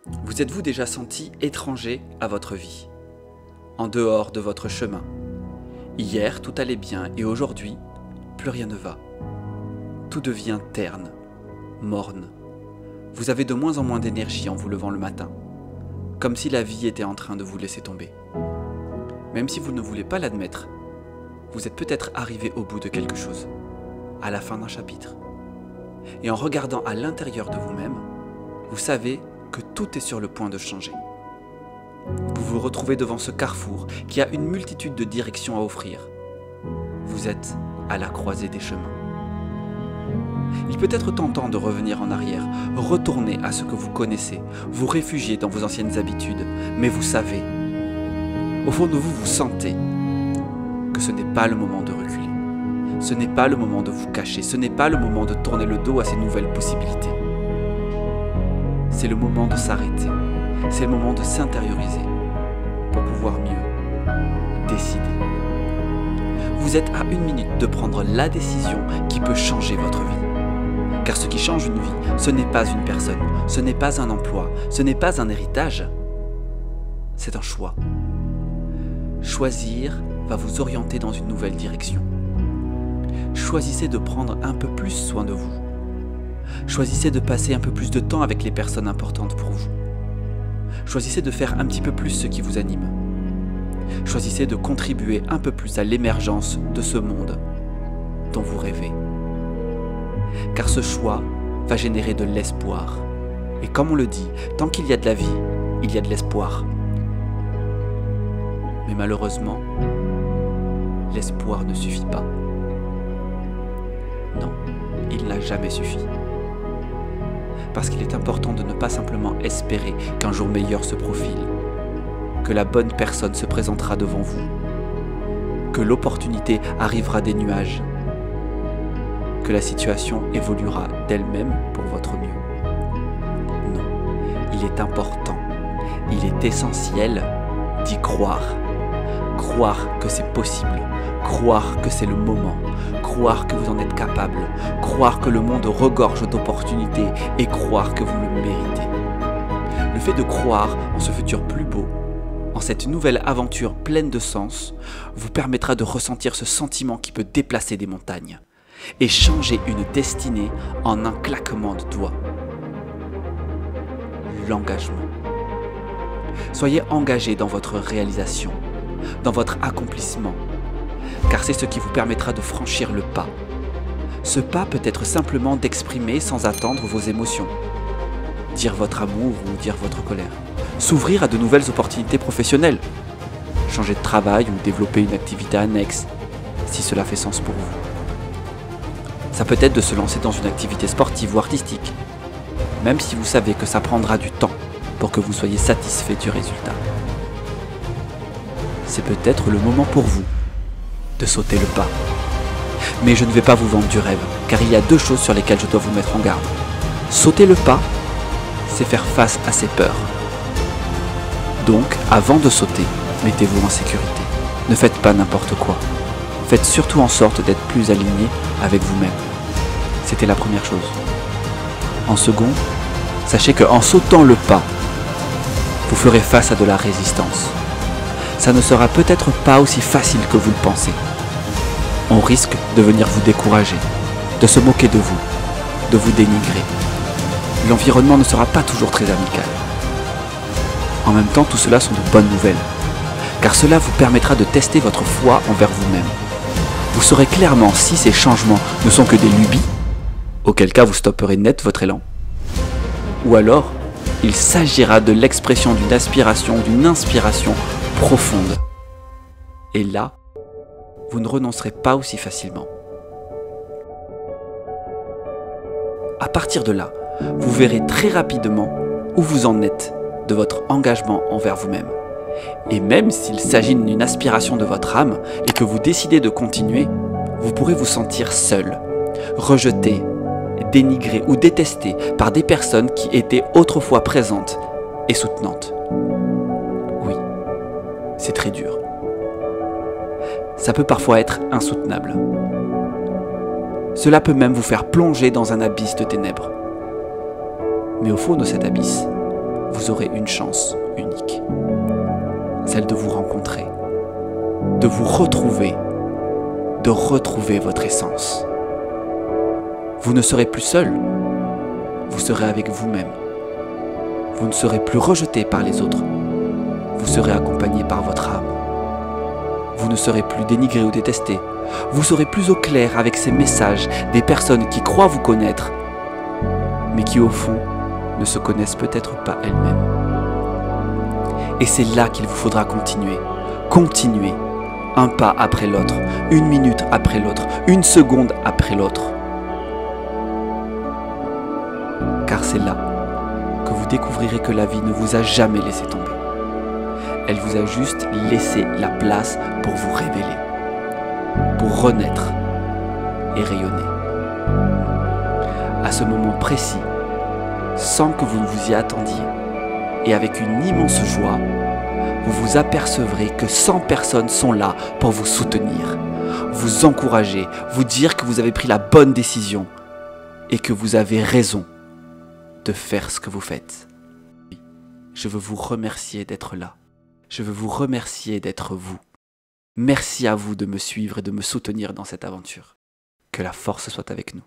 Vous êtes-vous déjà senti étranger à votre vie, en dehors de votre chemin? Hier, tout allait bien et aujourd'hui, plus rien ne va. Tout devient terne, morne. Vous avez de moins en moins d'énergie en vous levant le matin, comme si la vie était en train de vous laisser tomber. Même si vous ne voulez pas l'admettre, vous êtes peut-être arrivé au bout de quelque chose, à la fin d'un chapitre. Et en regardant à l'intérieur de vous-même, vous savez que tout est sur le point de changer. Vous vous retrouvez devant ce carrefour qui a une multitude de directions à offrir. Vous êtes à la croisée des chemins. Il peut être tentant de revenir en arrière, retourner à ce que vous connaissez, vous réfugier dans vos anciennes habitudes, mais vous savez, au fond de vous, vous sentez que ce n'est pas le moment de reculer. Ce n'est pas le moment de vous cacher, ce n'est pas le moment de tourner le dos à ces nouvelles possibilités. C'est le moment de s'arrêter, c'est le moment de s'intérioriser pour pouvoir mieux décider. Vous êtes à 1 minute de prendre la décision qui peut changer votre vie. Car ce qui change une vie, ce n'est pas une personne, ce n'est pas un emploi, ce n'est pas un héritage, c'est un choix. Choisir va vous orienter dans une nouvelle direction. Choisissez de prendre un peu plus soin de vous. Choisissez de passer un peu plus de temps avec les personnes importantes pour vous. Choisissez de faire un petit peu plus ce qui vous anime. Choisissez de contribuer un peu plus à l'émergence de ce monde dont vous rêvez. Car ce choix va générer de l'espoir. Et comme on le dit, tant qu'il y a de la vie, il y a de l'espoir. Mais malheureusement, l'espoir ne suffit pas. Non, il n'a jamais suffi. Parce qu'il est important de ne pas simplement espérer qu'un jour meilleur se profile, que la bonne personne se présentera devant vous, que l'opportunité arrivera des nuages, que la situation évoluera d'elle-même pour votre mieux. Non, il est important, il est essentiel d'y croire. Croire que c'est possible, croire que c'est le moment, croire que vous en êtes capable, croire que le monde regorge d'opportunités et croire que vous le méritez. Le fait de croire en ce futur plus beau, en cette nouvelle aventure pleine de sens, vous permettra de ressentir ce sentiment qui peut déplacer des montagnes et changer une destinée en un claquement de doigts. L'engagement. Soyez engagé dans votre réalisation, dans votre accomplissement, car c'est ce qui vous permettra de franchir le pas. Ce pas peut être simplement d'exprimer sans attendre vos émotions, dire votre amour ou dire votre colère, s'ouvrir à de nouvelles opportunités professionnelles, changer de travail ou développer une activité annexe, si cela fait sens pour vous. Ça peut être de se lancer dans une activité sportive ou artistique, même si vous savez que ça prendra du temps pour que vous soyez satisfait du résultat. C'est peut-être le moment pour vous de sauter le pas. Mais je ne vais pas vous vendre du rêve, car il y a 2 choses sur lesquelles je dois vous mettre en garde. Sauter le pas, c'est faire face à ses peurs. Donc, avant de sauter, mettez-vous en sécurité. Ne faites pas n'importe quoi. Faites surtout en sorte d'être plus aligné avec vous-même. C'était la première chose. En second, sachez qu'en sautant le pas, vous ferez face à de la résistance. Ça ne sera peut-être pas aussi facile que vous le pensez. On risque de venir vous décourager, de se moquer de vous dénigrer. L'environnement ne sera pas toujours très amical. En même temps, tout cela sont de bonnes nouvelles, car cela vous permettra de tester votre foi envers vous-même. Vous saurez clairement si ces changements ne sont que des lubies, auquel cas vous stopperez net votre élan, ou alors il s'agira de l'expression d'une aspiration, d'une inspiration profonde. Et là, vous ne renoncerez pas aussi facilement. À partir de là, vous verrez très rapidement où vous en êtes de votre engagement envers vous-même. Et même s'il s'agit d'une aspiration de votre âme et que vous décidez de continuer, vous pourrez vous sentir seul, rejeté, dénigré ou détesté par des personnes qui étaient autrefois présentes et soutenantes. Oui, c'est très dur. Ça peut parfois être insoutenable. Cela peut même vous faire plonger dans un abysse de ténèbres. Mais au fond de cet abysse, vous aurez une chance unique. Celle de vous rencontrer, de vous retrouver, de retrouver votre essence. Vous ne serez plus seul, vous serez avec vous-même. Vous ne serez plus rejeté par les autres, vous serez accompagné par votre âme. Vous ne serez plus dénigré ou détesté, vous serez plus au clair avec ces messages des personnes qui croient vous connaître, mais qui au fond ne se connaissent peut-être pas elles-mêmes. Et c'est là qu'il vous faudra continuer, un pas après l'autre, une minute après l'autre, une seconde après l'autre. Car c'est là que vous découvrirez que la vie ne vous a jamais laissé tomber. Elle vous a juste laissé la place pour vous révéler, pour renaître et rayonner. À ce moment précis, sans que vous ne vous y attendiez, et avec une immense joie, vous vous apercevrez que 100 personnes sont là pour vous soutenir, vous encourager, vous dire que vous avez pris la bonne décision et que vous avez raison de faire ce que vous faites. Je veux vous remercier d'être là. Je veux vous remercier d'être vous. Merci à vous de me suivre et de me soutenir dans cette aventure. Que la force soit avec nous.